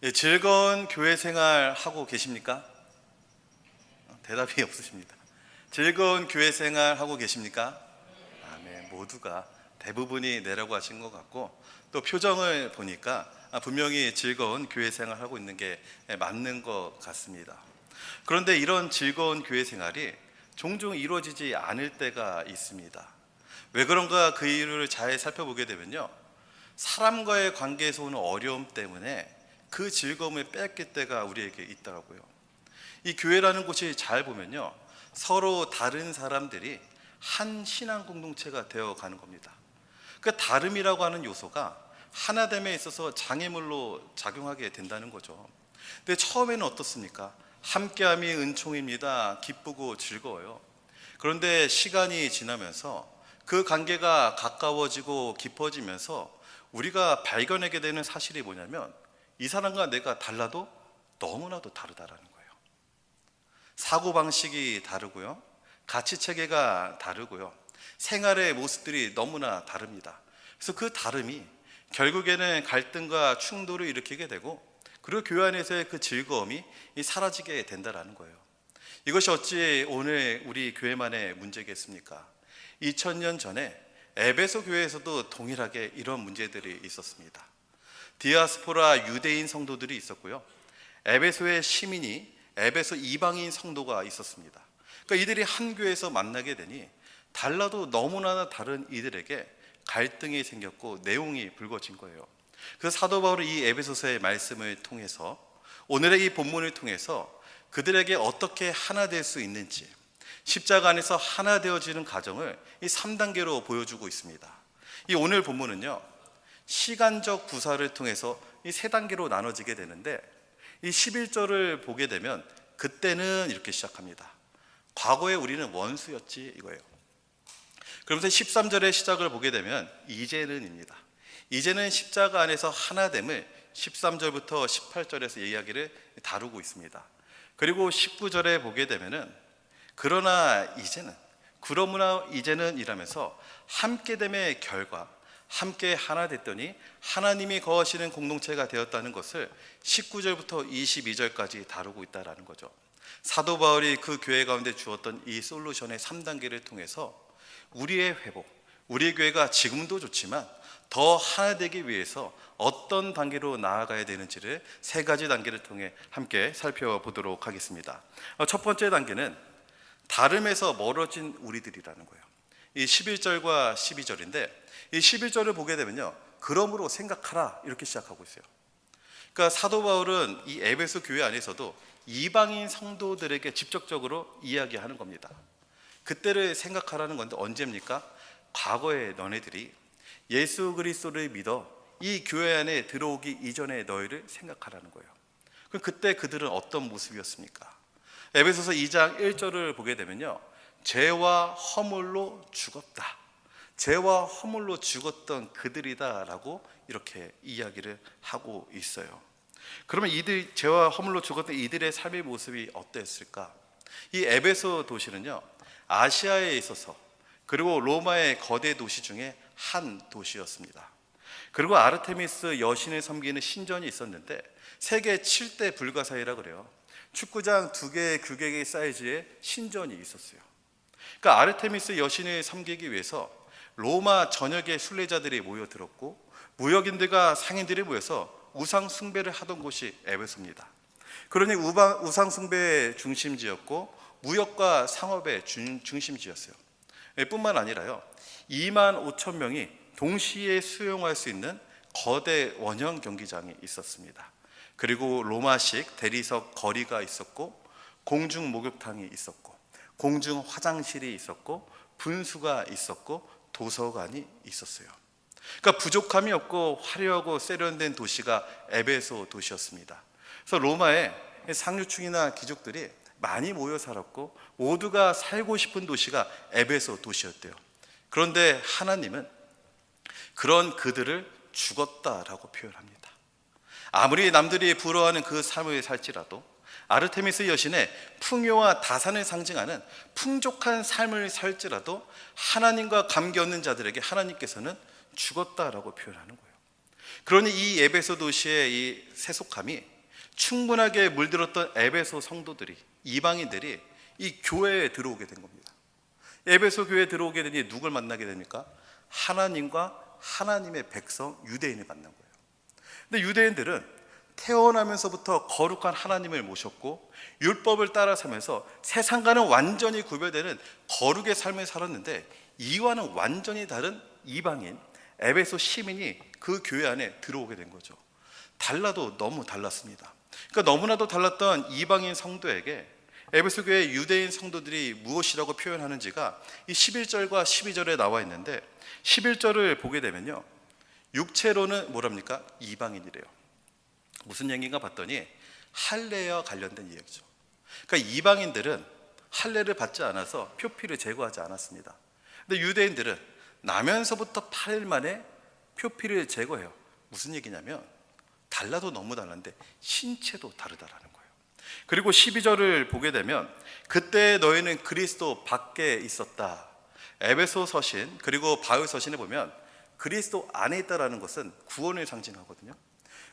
예, 즐거운 교회 생활 하고 계십니까? 대답이 없으십니다. 즐거운 교회 생활 하고 계십니까? 네, 모두가 대부분이 네라고 하신 것 같고, 또 표정을 보니까 분명히 즐거운 교회 생활 하고 있는 게 맞는 것 같습니다. 그런데 이런 즐거운 교회 생활이 종종 이루어지지 않을 때가 있습니다. 왜 그런가 그 이유를 잘 살펴보게 되면요, 사람과의 관계에서 오는 어려움 때문에 그 즐거움을 뺏길 때가 우리에게 있더라고요. 이 교회라는 곳이 잘 보면요, 서로 다른 사람들이 한 신앙 공동체가 되어 가는 겁니다. 그 다름이라고 하는 요소가 하나됨에 있어서 장애물로 작용하게 된다는 거죠. 근데 처음에는 어떻습니까? 함께함이 은총입니다. 기쁘고 즐거워요. 그런데 시간이 지나면서 그 관계가 가까워지고 깊어지면서 우리가 발견하게 되는 사실이 뭐냐면, 이 사람과 내가 달라도 너무나도 다르다라는 거예요. 사고방식이 다르고요, 가치체계가 다르고요, 생활의 모습들이 너무나 다릅니다. 그래서 그 다름이 결국에는 갈등과 충돌을 일으키게 되고, 그리고 교회 안에서의 그 즐거움이 사라지게 된다는 거예요. 이것이 어찌 오늘 우리 교회만의 문제겠습니까? 2000년 전에 에베소 교회에서도 동일하게 이런 문제들이 있었습니다. 디아스포라 유대인 성도들이 있었고요, 에베소의 시민이 에베소 이방인 성도가 있었습니다. 그러니까 이들이 한 교회에서 만나게 되니 달라도 너무나 다른 이들에게 갈등이 생겼고 내용이 불거진 거예요. 그래서 사도 바울은 이 에베소서의 말씀을 통해서, 오늘의 이 본문을 통해서 그들에게 어떻게 하나 될 수 있는지, 십자가 안에서 하나 되어지는 과정을 이 3단계로 보여주고 있습니다. 이 오늘 본문은요, 시간적 구사를 통해서 이 3단계로 나눠지게 되는데, 이 11절을 보게 되면 그때는 이렇게 시작합니다. 과거에 우리는 원수였지, 이거예요. 그러면서 13절의 시작을 보게 되면 이제는입니다. 이제는 십자가 안에서 하나됨을 13절부터 18절에서 이야기를 다루고 있습니다. 그리고 19절에 보게 되면은 그러나 이제는 이라면서 함께됨의 결과, 함께 하나 됐더니 하나님이 거하시는 공동체가 되었다는 것을 19절부터 22절까지 다루고 있다는 거죠. 사도 바울이 그 교회 가운데 주었던 이 솔루션의 3단계를 통해서 우리의 회복, 우리 교회가 지금도 좋지만 더 하나 되기 위해서 어떤 단계로 나아가야 되는지를 3가지 단계를 통해 함께 살펴보도록 하겠습니다. 첫 번째 단계는 다름에서 멀어진 우리들이라는 거예요. 이 11절과 12절인데, 이 11절을 보게 되면요, 그러므로 생각하라, 이렇게 시작하고 있어요. 그러니까 사도 바울은 이 에베소 교회 안에서도 이방인 성도들에게 직접적으로 이야기하는 겁니다. 그때를 생각하라는 건데 언제입니까? 과거에 너네들이 예수 그리스도를 믿어 이 교회 안에 들어오기 이전에 너희를 생각하라는 거예요. 그럼 그때 그들은 어떤 모습이었습니까? 에베소서 2장 1절을 보게 되면요, 죄와 허물로 죽었다, 죄와 허물로 죽었던 그들이다 라고 이렇게 이야기를 하고 있어요. 그러면 이들, 죄와 허물로 죽었던 이들의 삶의 모습이 어땠을까? 이 에베소 도시는요, 아시아에 있어서, 그리고 로마의 거대 도시 중에 한 도시였습니다. 그리고 아르테미스 여신을 섬기는 신전이 있었는데 세계 7대 불가사의라 그래요. 축구장 2개의 규격의 사이즈의 신전이 있었어요. 그러니까 아르테미스 여신을 섬기기 위해서 로마 전역의 순례자들이 모여들었고, 무역인들과 상인들이 모여서 우상 숭배를 하던 곳이 에베소입니다. 그러니 우상 숭배의 중심지였고 무역과 상업의 중심지였어요. 뿐만 아니라요, 2만 5천 명이 동시에 수용할 수 있는 거대 원형 경기장이 있었습니다. 그리고 로마식 대리석 거리가 있었고, 공중 목욕탕이 있었고, 공중 화장실이 있었고, 분수가 있었고, 도서관이 있었어요. 그러니까 부족함이 없고 화려하고 세련된 도시가 에베소 도시였습니다. 그래서 로마의 상류층이나 귀족들이 많이 모여 살았고 모두가 살고 싶은 도시가 에베소 도시였대요. 그런데 하나님은 그런 그들을 죽었다라고 표현합니다. 아무리 남들이 부러워하는 그 삶을 살지라도, 아르테미스 여신의 풍요와 다산을 상징하는 풍족한 삶을 살지라도 하나님과 관계 없는 자들에게 하나님께서는 죽었다라고 표현하는 거예요. 그러니 이 에베소 도시의 이 세속함이 충분하게 물들었던 에베소 성도들이, 이방인들이 이 교회에 들어오게 된 겁니다. 에베소 교회에 들어오게 되니 누굴 만나게 됩니까? 하나님과 하나님의 백성 유대인을 만난 거예요. 근데 유대인들은 태어나면서부터 거룩한 하나님을 모셨고 율법을 따라 살면서 세상과는 완전히 구별되는 거룩의 삶을 살았는데, 이와는 완전히 다른 이방인 에베소 시민이 그 교회 안에 들어오게 된 거죠. 달라도 너무 달랐습니다. 그러니까 너무나도 달랐던 이방인 성도에게 에베소 교회 유대인 성도들이 무엇이라고 표현하는지가 이 11절과 12절에 나와 있는데, 11절을 보게 되면요, 육체로는 뭐랍니까? 이방인이래요. 무슨 얘기인가 봤더니 할례와 관련된 이야기죠. 그러니까 이방인들은 할례를 받지 않아서 표피를 제거하지 않았습니다. 근데 유대인들은 나면서부터 8일 만에 표피를 제거해요. 무슨 얘기냐면 달라도 너무 달랐는데 신체도 다르다라는 거예요. 그리고 12절을 보게 되면 그때 너희는 그리스도 밖에 있었다. 에베소 서신 그리고 바울 서신에 보면 그리스도 안에 있다라는 것은 구원을 상징하거든요.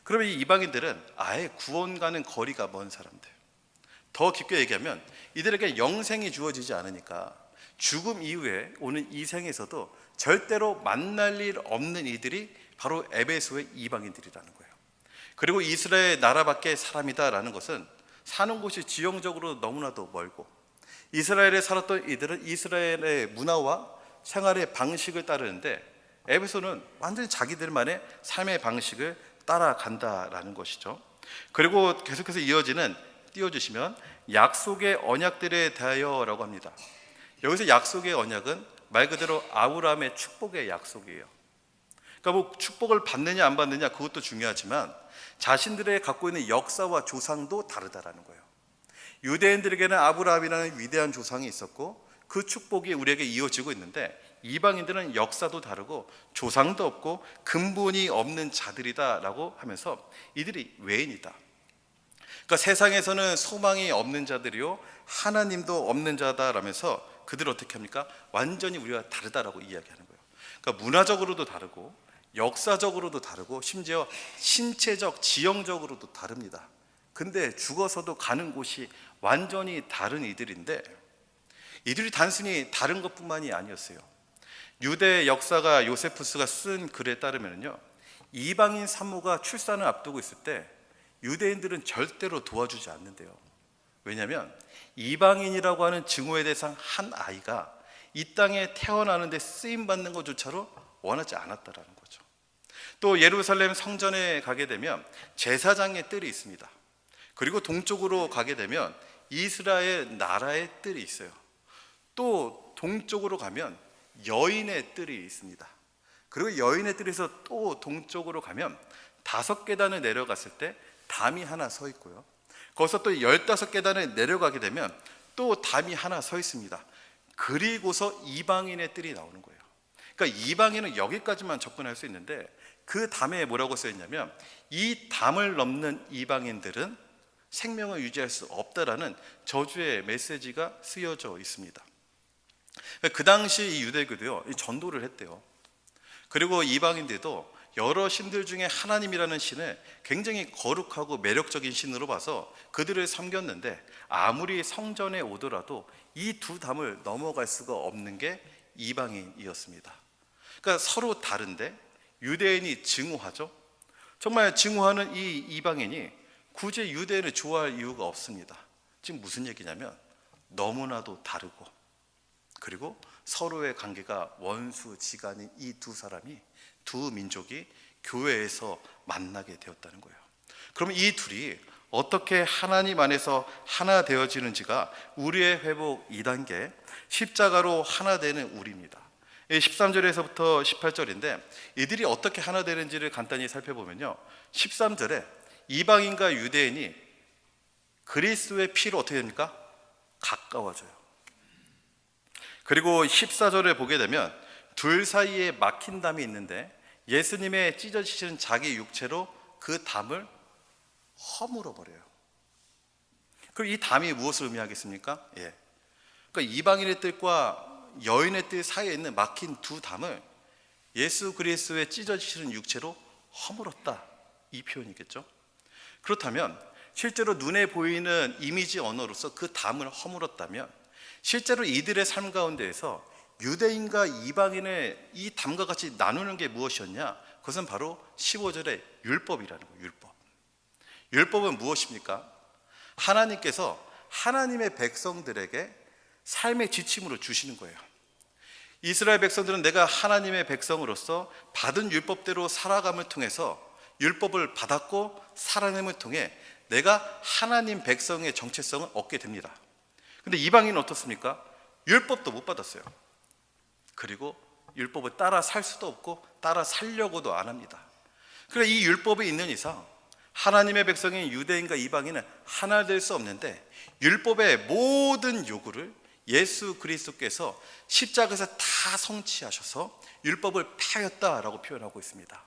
그러면 이 이방인들은 아예 구원과는 거리가 먼 사람들, 더 깊게 얘기하면 이들에게 영생이 주어지지 않으니까 죽음 이후에 오는 이 생에서도 절대로 만날 일 없는 이들이 바로 에베소의 이방인들이라는 거예요. 그리고 이스라엘 나라 밖의 사람이다라는 것은 사는 곳이 지형적으로 너무나도 멀고, 이스라엘에 살았던 이들은 이스라엘의 문화와 생활의 방식을 따르는데 에베소는 완전히 자기들만의 삶의 방식을 따라간다라는 것이죠. 그리고 계속해서 이어지는, 띄워주시면 약속의 언약들에 대하여라고 합니다. 여기서 약속의 언약은 말 그대로 아브라함의 축복의 약속이에요. 그러니까 뭐 축복을 받느냐 안 받느냐 그것도 중요하지만 자신들의 갖고 있는 역사와 조상도 다르다라는 거예요. 유대인들에게는 아브라함이라는 위대한 조상이 있었고 그 축복이 우리에게 이어지고 있는데, 이방인들은 역사도 다르고 조상도 없고 근본이 없는 자들이다라고 하면서 이들이 외인이다. 그러니까 세상에서는 소망이 없는 자들이요 하나님도 없는 자다라면서 그들을 어떻게 합니까? 완전히 우리와 다르다라고 이야기하는 거예요. 그러니까 문화적으로도 다르고 역사적으로도 다르고 심지어 신체적, 지형적으로도 다릅니다. 근데 죽어서도 가는 곳이 완전히 다른 이들인데, 이들이 단순히 다른 것뿐만이 아니었어요. 유대 역사가 요세푸스가 쓴 글에 따르면요, 이방인 산모가 출산을 앞두고 있을 때 유대인들은 절대로 도와주지 않는데요. 왜냐하면 이방인이라고 하는 증오의 대상 한 아이가 이 땅에 태어나는데 쓰임받는 것조차로 원하지 않았다라는 거죠. 또 예루살렘 성전에 가게 되면 제사장의 뜰이 있습니다. 그리고 동쪽으로 가게 되면 이스라엘 나라의 뜰이 있어요. 또 동쪽으로 가면 여인의 뜰이 있습니다. 그리고 여인의 뜰에서 또 동쪽으로 가면 5계단을 내려갔을 때 담이 하나 서 있고요, 거기서 또 15계단을 내려가게 되면 또 담이 하나 서 있습니다. 그리고서 이방인의 뜰이 나오는 거예요. 그러니까 이방인은 여기까지만 접근할 수 있는데 그 담에 뭐라고 써 있냐면 이 담을 넘는 이방인들은 생명을 유지할 수 없다라는 저주의 메시지가 쓰여져 있습니다. 그 당시 이 유대교도요, 전도를 했대요. 그리고 이방인들도 여러 신들 중에 하나님이라는 신을 굉장히 거룩하고 매력적인 신으로 봐서 그들을 섬겼는데, 아무리 성전에 오더라도 이 두 담을 넘어갈 수가 없는 게 이방인이었습니다. 그러니까 서로 다른데 유대인이 증오하죠. 정말 증오하는 이 이방인이 굳이 유대인을 좋아할 이유가 없습니다. 지금 무슨 얘기냐면 너무나도 다르고, 그리고 서로의 관계가 원수지간인 이 두 사람이, 두 민족이 교회에서 만나게 되었다는 거예요. 그러면 이 둘이 어떻게 하나님 안에서 하나 되어지는지가 우리의 회복 2단계, 십자가로 하나 되는 우리입니다. 13절에서부터 18절인데 이들이 어떻게 하나 되는지를 간단히 살펴보면요, 13절에 이방인과 유대인이 그리스도의 피로 어떻게 됩니까? 가까워져요. 그리고 14절을 보게 되면 둘 사이에 막힌 담이 있는데 예수님의 찢어지시는 자기 육체로 그 담을 허물어 버려요. 그럼 이 담이 무엇을 의미하겠습니까? 그러니까 이방인의 뜻과 여인의 뜻 사이에 있는 막힌 두 담을 예수 그리스도의 찢어지시는 육체로 허물었다, 이 표현이겠죠. 그렇다면 실제로 눈에 보이는 이미지 언어로서 그 담을 허물었다면 실제로 이들의 삶 가운데에서 유대인과 이방인의 이 담과 같이 나누는 게 무엇이었냐? 그것은 바로 15절의 율법이라는 거예요. 율법. 율법은 무엇입니까? 하나님께서 하나님의 백성들에게 삶의 지침으로 주시는 거예요. 이스라엘 백성들은 내가 하나님의 백성으로서 받은 율법대로 살아감을 통해서 율법을 받았고 살아남을 통해 내가 하나님 백성의 정체성을 얻게 됩니다. 근데 이방인은 어떻습니까? 율법도 못 받았어요. 그리고 율법을 따라 살 수도 없고 따라 살려고도 안 합니다. 그래서 이 율법이 있는 이상 하나님의 백성인 유대인과 이방인은 하나 될 수 없는데 율법의 모든 요구를 예수 그리스도께서 십자가에서 다 성취하셔서 율법을 폐하였다라고 표현하고 있습니다.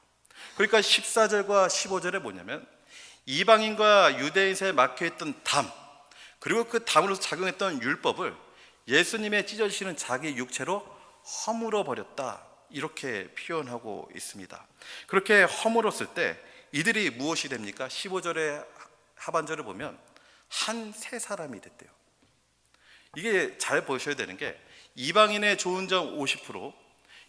그러니까 14절과 15절에 뭐냐면 이방인과 유대인 사이에 막혀있던 담, 그리고 그 담으로서 작용했던 율법을 예수님의 찢어지시는 자기 육체로 허물어 버렸다, 이렇게 표현하고 있습니다. 그렇게 허물었을 때 이들이 무엇이 됩니까? 15절의 하반절을 보면 한 세 사람이 됐대요. 이게 잘 보셔야 되는 게 이방인의 좋은 점 50%,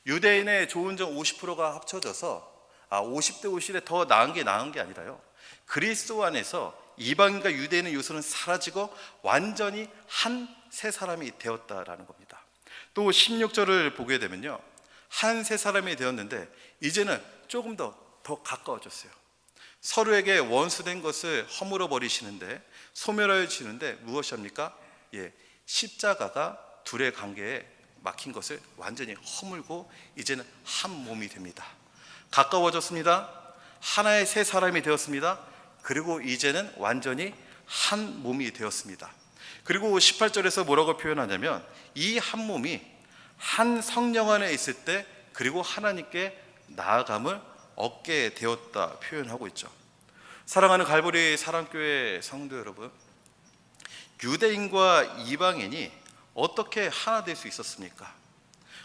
유대인의 좋은 점 50%가 합쳐져서 50대 50에 더 나은 게 아니라요, 그리스도 안에서 이방인과 유대인의 요소는 사라지고 완전히 한 세 사람이 되었다라는 겁니다. 또 16절을 보게 되면요, 한 세 사람이 되었는데 이제는 조금 더 가까워졌어요. 서로에게 원수된 것을 허물어 버리시는데, 소멸하여 주시는데 무엇입니까? 십자가가 둘의 관계에 막힌 것을 완전히 허물고 이제는 한 몸이 됩니다. 가까워졌습니다. 하나의 세 사람이 되었습니다. 그리고 이제는 완전히 한 몸이 되었습니다. 그리고 18절에서 뭐라고 표현하냐면 이 한 몸이 한 성령 안에 있을 때 그리고 하나님께 나아감을 얻게 되었다 표현하고 있죠. 사랑하는 갈보리 사랑교회 성도 여러분, 유대인과 이방인이 어떻게 하나 될 수 있었습니까?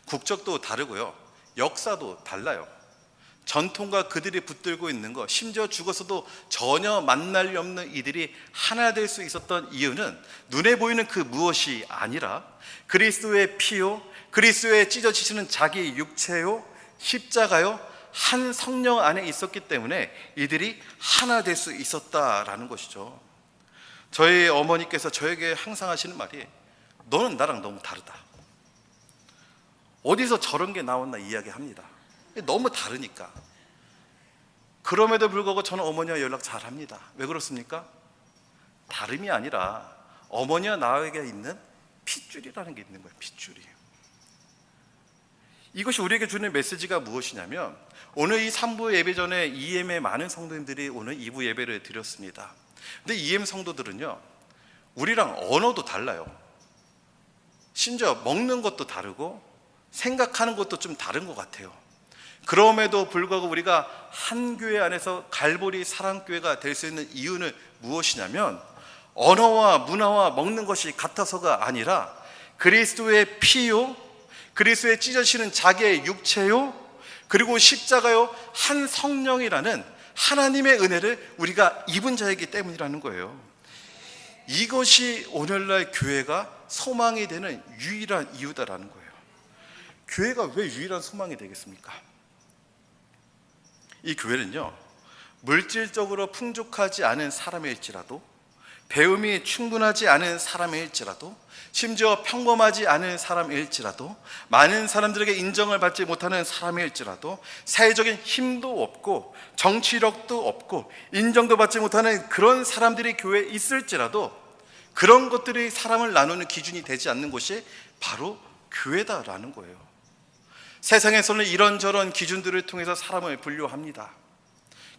국적도 다르고요, 역사도 달라요. 전통과 그들이 붙들고 있는 것, 심지어 죽어서도 전혀 만날 리 없는 이들이 하나 될 수 있었던 이유는 눈에 보이는 그 무엇이 아니라 그리스도의 피요, 그리스도의 찢어지시는 자기 육체요, 십자가요, 한 성령 안에 있었기 때문에 이들이 하나 될 수 있었다라는 것이죠. 저희 어머니께서 저에게 항상 하시는 말이 너는 나랑 너무 다르다. 어디서 저런 게 나왔나 이야기합니다. 너무 다르니까. 그럼에도 불구하고 저는 어머니와 연락 잘 합니다. 왜 그렇습니까? 다름이 아니라 어머니와 나에게 있는 핏줄이라는 게 있는 거예요. 핏줄이. 이것이 우리에게 주는 메시지가 무엇이냐면 오늘 이 3부 예배 전에 EM의 많은 성도님들이 오늘 2부 예배를 드렸습니다. 근데 EM 성도들은요, 우리랑 언어도 달라요. 심지어 먹는 것도 다르고 생각하는 것도 좀 다른 것 같아요. 그럼에도 불구하고 우리가 한 교회 안에서 갈보리 사랑교회가 될 수 있는 이유는 무엇이냐면 언어와 문화와 먹는 것이 같아서가 아니라 그리스도의 피요, 그리스도의 찢어지시는 자기의 육체요, 그리고 십자가요, 한 성령이라는 하나님의 은혜를 우리가 입은 자이기 때문이라는 거예요. 이것이 오늘날 교회가 소망이 되는 유일한 이유다라는 거예요. 교회가 왜 유일한 소망이 되겠습니까? 이 교회는요, 물질적으로 풍족하지 않은 사람일지라도, 배움이 충분하지 않은 사람일지라도, 심지어 평범하지 않은 사람일지라도, 많은 사람들에게 인정을 받지 못하는 사람일지라도, 사회적인 힘도 없고 정치력도 없고 인정도 받지 못하는 그런 사람들이 교회에 있을지라도 그런 것들이 사람을 나누는 기준이 되지 않는 곳이 바로 교회다라는 거예요. 세상에서는 이런저런 기준들을 통해서 사람을 분류합니다.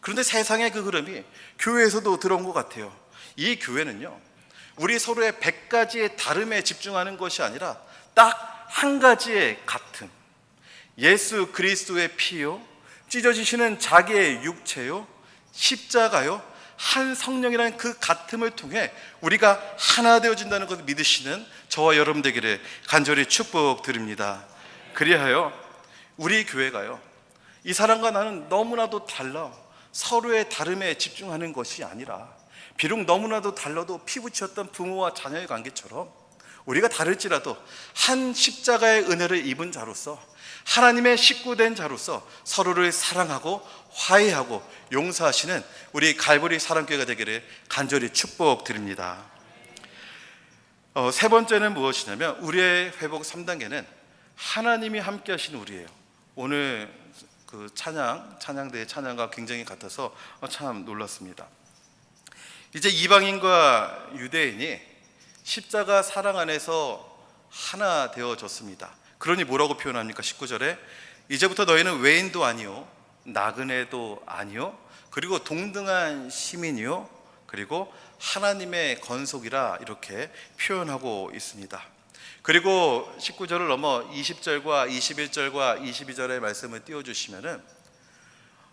그런데 세상의 그 흐름이 교회에서도 들어온 것 같아요. 이 교회는요, 우리 서로의 100가지의 다름에 집중하는 것이 아니라 딱 한 가지의 같음, 예수 그리스도의 피요, 찢어지시는 자기의 육체요, 십자가요, 한 성령이라는 그 같음을 통해 우리가 하나 되어진다는 것을 믿으시는 저와 여러분 되기를 간절히 축복드립니다. 그리하여 우리 교회가요, 이 사람과 나는 너무나도 달라, 서로의 다름에 집중하는 것이 아니라, 비록 너무나도 달라도 피부치었던 부모와 자녀의 관계처럼 우리가 다를지라도 한 십자가의 은혜를 입은 자로서, 하나님의 식구된 자로서 서로를 사랑하고 화해하고 용서하시는 우리 갈보리 사랑교회가 되기를 간절히 축복드립니다. 세 번째는 무엇이냐면, 우리의 회복 3단계는 하나님이 함께 하신 우리예요. 오늘 그 찬양대의 찬양과 굉장히 같아서 참 놀랐습니다. 이제 이방인과 유대인이 십자가 사랑 안에서 하나 되어졌습니다. 그러니 뭐라고 표현합니까? 19절에 이제부터 너희는 외인도 아니요 나그네도 아니요 그리고 동등한 시민이요 그리고 하나님의 건속이라, 이렇게 표현하고 있습니다. 그리고 19절을 넘어 20절과 21절과 22절의 말씀을 띄워주시면은,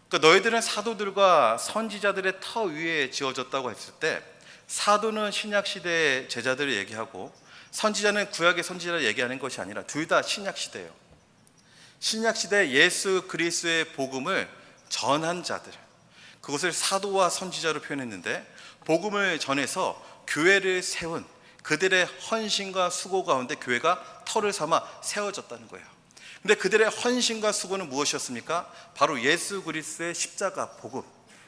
그러니까 너희들은 사도들과 선지자들의 터 위에 지어졌다고 했을 때, 사도는 신약시대의 제자들을 얘기하고 선지자는 구약의 선지자를 얘기하는 것이 아니라 둘 다 신약시대예요. 신약시대 예수 그리스도의 복음을 전한 자들, 그것을 사도와 선지자로 표현했는데, 복음을 전해서 교회를 세운 그들의 헌신과 수고 가운데 교회가 터를 삼아 세워졌다는 거예요. 근데 그들의 헌신과 수고는 무엇이었습니까? 바로 예수 그리스도의 십자가 복음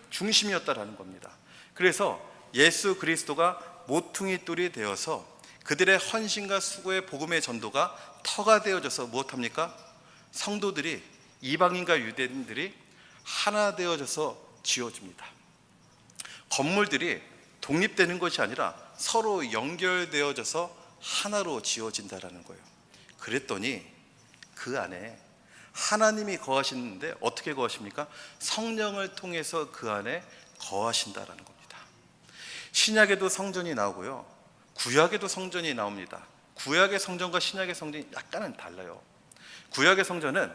중심이었다라는 겁니다. 그래서 예수 그리스도가 모퉁이 돌이 되어서 그들의 헌신과 수고의 복음의 전도가 터가 되어져서 무엇합니까? 성도들이, 이방인과 유대인들이 하나 되어져서 지어집니다. 건물들이 독립되는 것이 아니라 서로 연결되어져서 하나로 지어진다라는 거예요. 그랬더니 그 안에 하나님이 거하시는데 어떻게 거하십니까? 성령을 통해서 그 안에 거하신다라는 겁니다. 신약에도 성전이 나오고요, 구약에도 성전이 나옵니다. 구약의 성전과 신약의 성전이 약간은 달라요. 구약의 성전은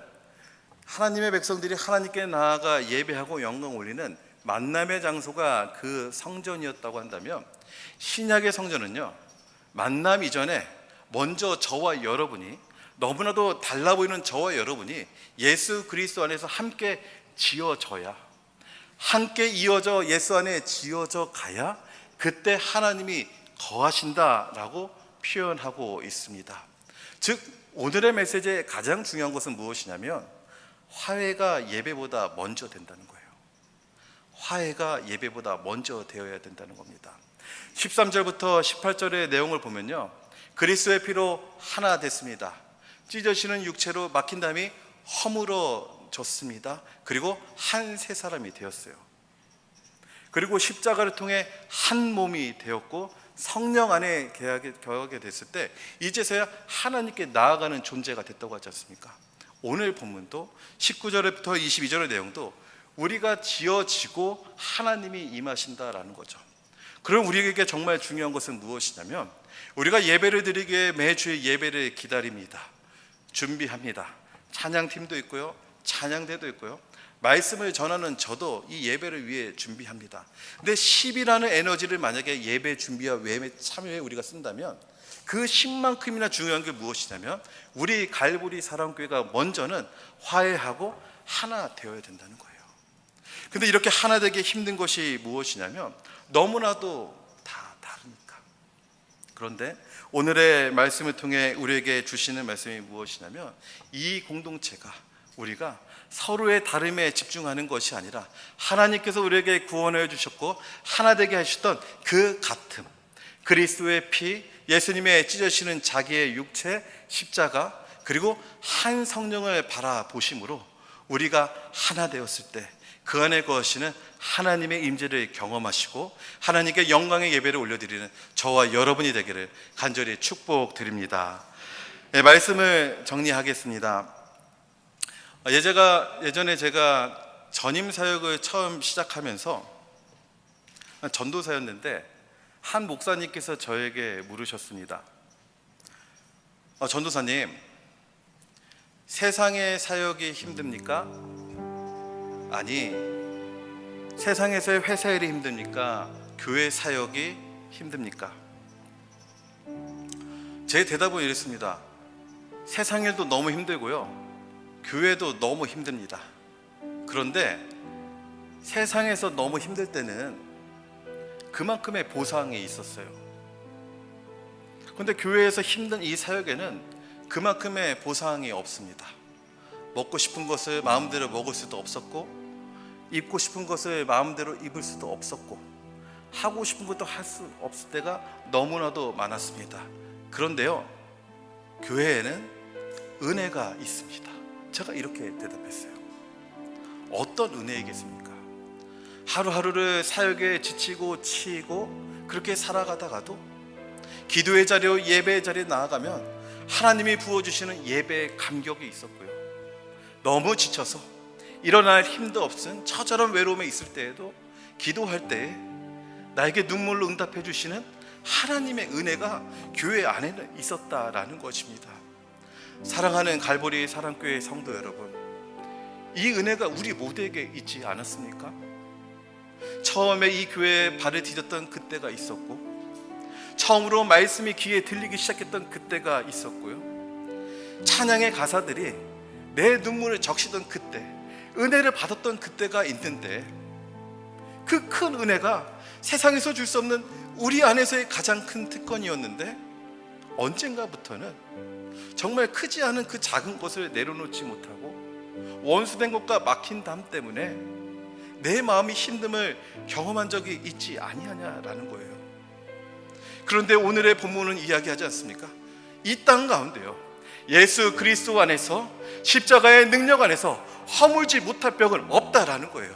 하나님의 백성들이 하나님께 나아가 예배하고 영광 올리는 만남의 장소가 그 성전이었다고 한다면, 신약의 성전은요, 만남 이전에 먼저 저와 여러분이, 너무나도 달라 보이는 저와 여러분이 예수 그리스도 안에서 함께 지어져야, 함께 이어져 예수 안에 지어져 가야 그때 하나님이 거하신다라고 표현하고 있습니다. 즉 오늘의 메시지의 가장 중요한 것은 무엇이냐면, 화해가 예배보다 먼저 된다는 거예요. 화해가 예배보다 먼저 되어야 된다는 겁니다. 13절부터 18절의 내용을 보면요, 그리스도의 피로 하나 됐습니다. 찢어지는 육체로 막힌 담이 허물어졌습니다. 그리고 한 새 사람이 되었어요. 그리고 십자가를 통해 한 몸이 되었고 성령 안에 거하게 됐을 때 이제서야 하나님께 나아가는 존재가 됐다고 하지 않습니까? 오늘 본문도 19절부터 22절의 내용도 우리가 지어지고 하나님이 임하신다라는 거죠. 그럼 우리에게 정말 중요한 것은 무엇이냐면, 우리가 예배를 드리기 위해 매주의 예배를 기다립니다. 준비합니다. 찬양팀도 있고요, 찬양대도 있고요, 말씀을 전하는 저도 이 예배를 위해 준비합니다. 근데 10이라는 에너지를 만약에 예배 준비와 예배 참여에 우리가 쓴다면, 그 10만큼이나 중요한 게 무엇이냐면, 우리 갈보리 사랑교회가 먼저는 화해하고 하나 되어야 된다는 거예요. 근데 이렇게 하나 되기 힘든 것이 무엇이냐면, 너무나도 다 다르니까. 그런데 오늘의 말씀을 통해 우리에게 주시는 말씀이 무엇이냐면, 이 공동체가, 우리가 서로의 다름에 집중하는 것이 아니라 하나님께서 우리에게 구원해 주셨고 하나 되게 하셨던 그 같음, 그리스도의 피, 예수님의 찢어지는 자기의 육체, 십자가, 그리고 한 성령을 바라보심으로 우리가 하나 되었을 때 그 안에 거하시는 하나님의 임재를 경험하시고 하나님께 영광의 예배를 올려드리는 저와 여러분이 되기를 간절히 축복드립니다. 네, 말씀을 정리하겠습니다. 예전에 제가 전임 사역을 처음 시작하면서 전도사였는데, 한 목사님께서 저에게 물으셨습니다. 전도사님, 세상의 사역이 힘듭니까? 아니, 세상에서의 회사 일이 힘듭니까? 교회 사역이 힘듭니까? 제 대답은 이랬습니다. 세상 일도 너무 힘들고요, 교회도 너무 힘듭니다. 그런데 세상에서 너무 힘들 때는 그만큼의 보상이 있었어요. 그런데 교회에서 힘든 이 사역에는 그만큼의 보상이 없습니다. 먹고 싶은 것을 마음대로 먹을 수도 없었고, 입고 싶은 것을 마음대로 입을 수도 없었고, 하고 싶은 것도 할 수 없을 때가 너무나도 많았습니다. 그런데요, 교회에는 은혜가 있습니다. 제가 이렇게 대답했어요. 어떤 은혜이겠습니까? 하루하루를 사역에 지치고 치이고 그렇게 살아가다가도 기도의 자리로 예배의 자리에 나아가면 하나님이 부어주시는 예배의 감격이 있었고요, 너무 지쳐서 일어날 힘도 없은 처절한 외로움에 있을 때에도 기도할 때에 나에게 눈물로 응답해 주시는 하나님의 은혜가 교회 안에는 있었다라는 것입니다. 사랑하는 갈보리 사랑교회 성도 여러분, 이 은혜가 우리 모두에게 있지 않았습니까? 처음에 이 교회에 발을 디뎠던 그때가 있었고, 처음으로 말씀이 귀에 들리기 시작했던 그때가 있었고요, 찬양의 가사들이 내 눈물을 적시던 그때, 은혜를 받았던 그때가 있는데, 그 큰 은혜가 세상에서 줄 수 없는 우리 안에서의 가장 큰 특권이었는데, 언젠가부터는 정말 크지 않은 그 작은 것을 내려놓지 못하고 원수된 것과 막힌 담 때문에 내 마음이 힘듦을 경험한 적이 있지 아니하냐라는 거예요. 그런데 오늘의 본문은 이야기하지 않습니까? 이 땅 가운데요, 예수 그리스도 안에서, 십자가의 능력 안에서 허물지 못할 벽은 없다라는 거예요.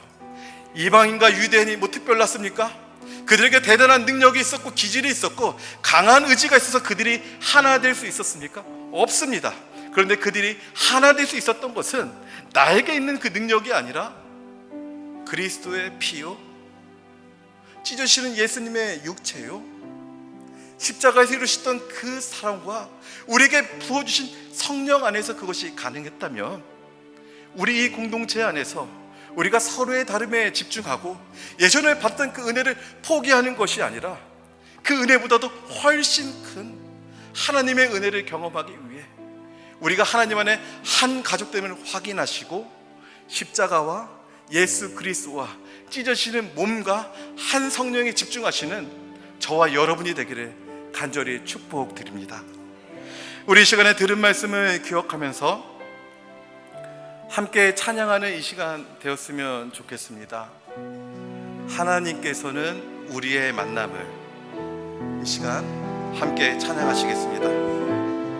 이방인과 유대인이 뭐 특별났습니까? 그들에게 대단한 능력이 있었고 기질이 있었고 강한 의지가 있어서 그들이 하나 될 수 있었습니까? 없습니다. 그런데 그들이 하나 될 수 있었던 것은 나에게 있는 그 능력이 아니라 그리스도의 피요, 찢으시는 예수님의 육체요, 십자가에서 이루셨던 그 사랑과 우리에게 부어주신 성령 안에서 그것이 가능했다면, 우리 이 공동체 안에서 우리가 서로의 다름에 집중하고 예전에 받던 그 은혜를 포기하는 것이 아니라 그 은혜보다도 훨씬 큰 하나님의 은혜를 경험하기 위해 우리가 하나님 안에 한 가족됨을 확인하시고 십자가와 예수 그리스도와 찢어지는 몸과 한 성령에 집중하시는 저와 여러분이 되기를 간절히 축복드립니다. 우리 이 시간에 들은 말씀을 기억하면서 함께 찬양하는 이 시간 되었으면 좋겠습니다. 하나님께서는 우리의 만남을, 이 시간 함께 찬양하시겠습니다.